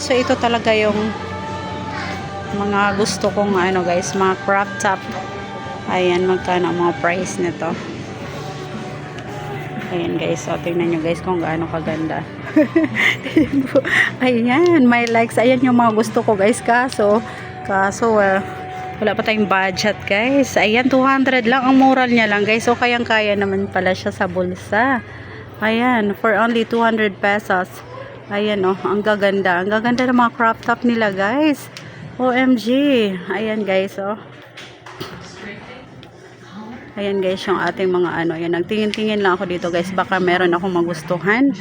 So ito talaga yung mga gusto kong ano guys, mga crop top. Ayan, magkano ang mga price nito. Ayan guys, so tingnan nyo guys kung gaano kaganda. Ayan, may likes. Ayan yung mga gusto ko guys, kaso wala pa tayong budget guys. Ayan, 200 lang ang moral niya lang guys. So kayang-kaya naman pala siya sa bulsa. Ayan, for only 200 pesos. Ayan oh, ang gaganda. Ang gaganda ng mga crop top nila guys. OMG. Ayan guys oh. Ayan guys, yung ating mga ano. Ayan, nagtingin-tingin lang ako dito guys. Baka meron akong magustuhan.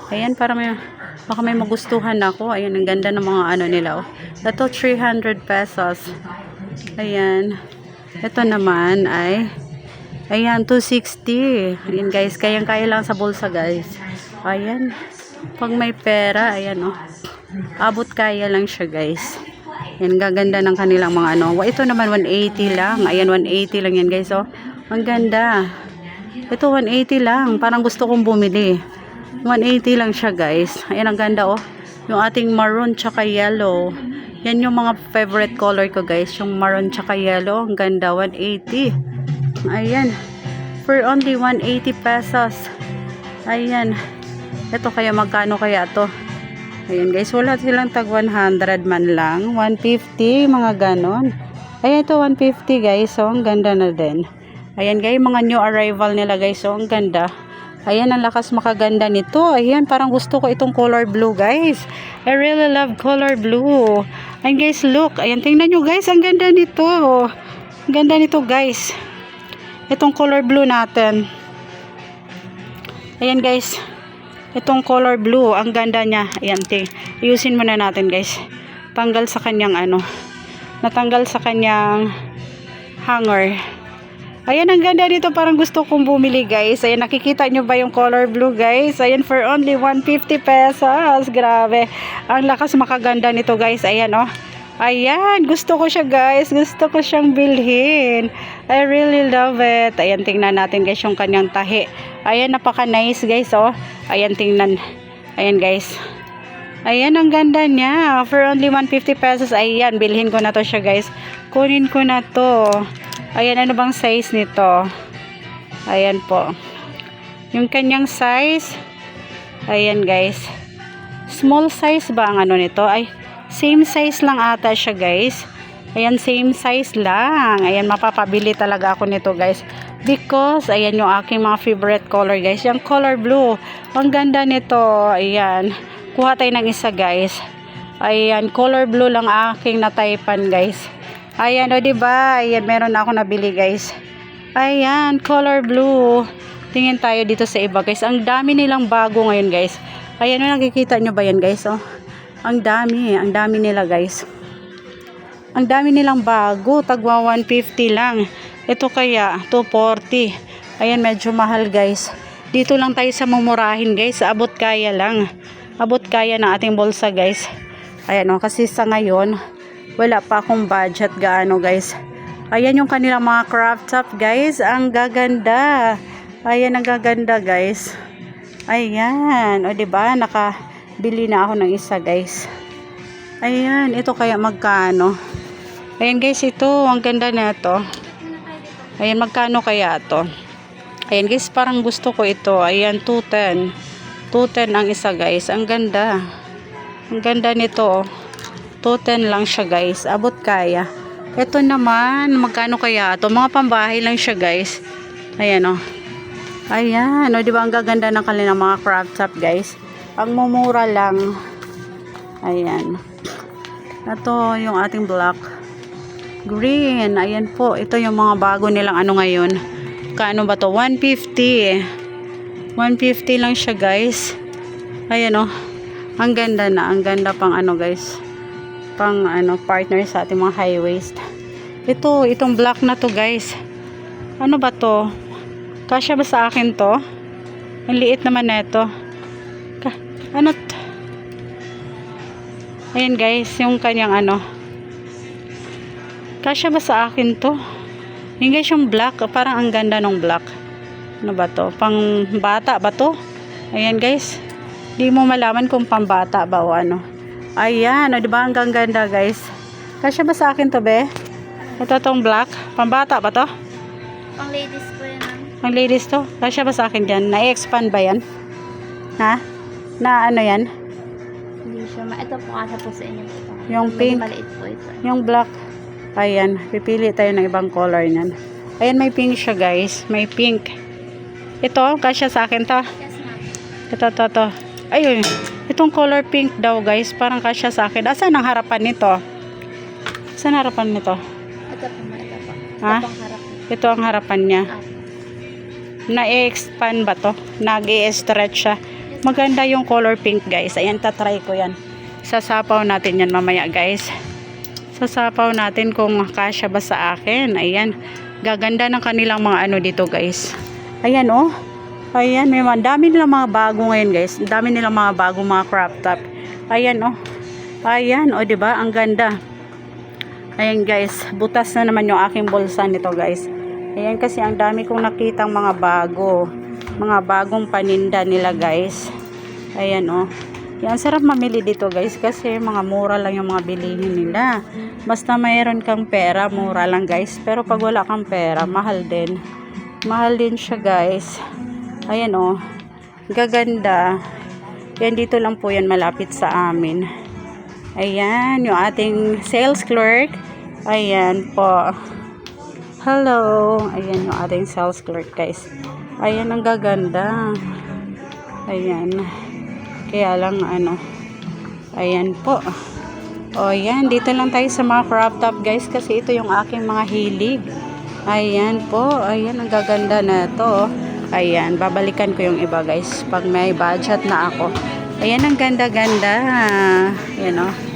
Ayan, baka may magustuhan ako. Ayan, ang ganda ng mga ano nila oh. Ito 300 pesos. Ayan. Ito naman ay ayan, 260. Ayan guys, kayang-kaya lang sa bulsa guys. Ayan. Pag may pera, ayan oh. Abot kaya lang siya guys. Ayan, gaganda ng kanilang mga ano. Ito naman 180 lang. Ayan, 180 lang yan guys oh. Ang ganda. Ito 180 lang. Parang gusto kong bumili. 180 lang siya guys. Ayan, ang ganda oh. Yung ating maroon tsaka yellow. Yan yung mga favorite color ko guys. Yung maroon tsaka yellow. Ang ganda. 180. Ayan. For only 180 pesos. Ayan. Ito kaya magkano kaya to? Ayan guys. Wala silang tag 100 man lang. 150. Mga ganon. Ayan, ito 150 guys. So ang ganda na din. Ayan guys. Mga new arrival nila guys. So ang ganda. Ayan, ang lakas makaganda nito. Ayan, parang gusto ko itong color blue, guys. I really love color blue. Ayan, guys, look. Ayan, tingnan nyo, guys. Ang ganda nito. Ang ganda nito, guys. Itong color blue natin. Ayan, guys. Itong color blue. Ang ganda niya. Ayan, ayusin muna natin, guys. Tanggal sa kanyang, ano. Natanggal sa kanyang hanger. Ayan, ang ganda dito. Parang gusto kong bumili guys. Ayan, nakikita nyo ba yung color blue guys? Ayan, for only 150 pesos. Grabe. Ang lakas makaganda nito guys. Ayan oh. Ayan, gusto ko siya guys. Gusto ko siyang bilhin. I really love it. Ayan, tingnan natin guys yung kanyang tahi. Ayan, napaka nice guys oh. Ayan, tingnan. Ayan guys. Ayan, ang ganda niya. For only 150 pesos. Ayan, bilhin ko na to siya guys. Kunin ko na to. Ayan, ano bang size nito? Ayan po. Yung kanyang size. Ayan guys. Small size ba ang ano nito? Ay, same size lang ata siya guys. Ayan, same size lang. Ayan, mapapabili talaga ako nito guys. Because, ayan yung aking mga favorite color guys. Yung color blue. Ang ganda nito. Ayan. Kuha tayo ng isa guys. Ayan, color blue lang aking nataypan guys. Ayan o, diba? Ayan, meron na ako nabili guys. Ayan, color blue. Tingin tayo dito sa iba guys. Ang dami nilang bago ngayon guys. Ayan o, nakikita nyo ba yan guys? Oh, ang dami nila guys. Ang dami nilang bago. Tagwa 150 lang. Ito kaya, 240. Ayan, medyo mahal guys. Dito lang tayo sa mumurahin guys. Abot kaya lang. Abot kaya ng ating bulsa guys. Ayan o, kasi sa ngayon, wala pa akong budget gaano guys. Ayan yung kanilang mga crop top guys. Ang gaganda. Ayan, ang gaganda guys. Ayan. O diba, nakabili na ako ng isa guys. Ayan, ito kaya magkano? Ayan guys, ito. Ang ganda na ito. Ayan, magkano kaya ito? Ayan guys, parang gusto ko ito. Ayan, 210. 210 ang isa guys. Ang ganda. Ang ganda nito. 210 lang siya guys. Abot kaya. Ito naman, magkano kaya ito? Mga pambahay lang siya guys. Ayan o. Ayan o, diba ang gaganda ng kanilang mga crop top guys. Ang mumura lang. Ayan. Ito yung ating black. Green. Ayan po. Ito yung mga bago nilang ano ngayon. Kaano ba to? 150. 150 lang siya guys. Ayan o. Ang ganda na. Ang ganda pang ano guys. Pang ano, partner sa ating mga high waist. Itong black na to guys. Ano ba to? Kasya ba sa akin to? Ang liit naman na ito. Ano to? Ayan guys, yung kanyang ano. Kasya ba sa akin to? Yung guys, yung black. Parang ang ganda ng black. Ano ba to? Pang bata ba to? Ayan guys. Di mo malaman kung pang bata ba o ano. Ayan, o diba ang ganda guys. Kasya ba sa akin to be? Ito tong black. Pambata ba to? Pang ladies po yan. Ang ladies to. Kasya ba sa akin dyan? Na-expand ba yan? Ha? Na ano yan? Hindi siya. Ito po kasha po sa inyo. Yung pink. Maliit po ito. Yung black. Ayan. Pipili tayo ng ibang color niyan. Ayan, may pink siya guys. May pink. Ito, kasya sa akin to. Yes, ma'am. Ito. Ayun. Itong color pink daw guys. Parang kasya sa akin. Asan ang harapan nito? Saan harapan nito? Ito po, ito po. Ha? Ito pang harap. Ito ang harapan niya. Na-expand ba to? Nag-i-stretch siya. Maganda yung color pink guys. Ayan, tatry ko yan. Sasapaw natin yan mamaya guys. Sasapaw natin kung kasya ba sa akin. Ayan. Gaganda ng kanilang mga ano dito guys. Ayan oh. Ayan, may dami nilang mga bago ngayon guys. Dami nilang mga bago mga crop top. Ayan oh. Ayan oh, 'di ba? Ang ganda. Ayan guys, butas na naman yung aking bulsa nito guys. Ayan kasi ang dami kong nakitang mga bago. Mga bagong paninda nila guys. Ayan oh. Yan, sarap mamili dito guys kasi mga mura lang yung mga bilihin nila. Basta mayroon kang pera, mura lang guys. Pero pag wala kang pera, mahal din. Mahal din siya guys. Ayan oh. Gaganda. Yan, dito lang po yan malapit sa amin. Ayan, yung ating sales clerk. Ayan po. Hello. Ayan yung ating sales clerk guys. Ayan, ang gaganda. Ayan. Kaya lang ano. Ayan po. O yan, dito lang tayo sa mga crop top guys kasi ito yung aking mga hilig. Ayan po. Ayan, ang gaganda na ito. Ayan, babalikan ko yung iba guys pag may budget na ako. Ayan, ang ganda-ganda. Ayan o.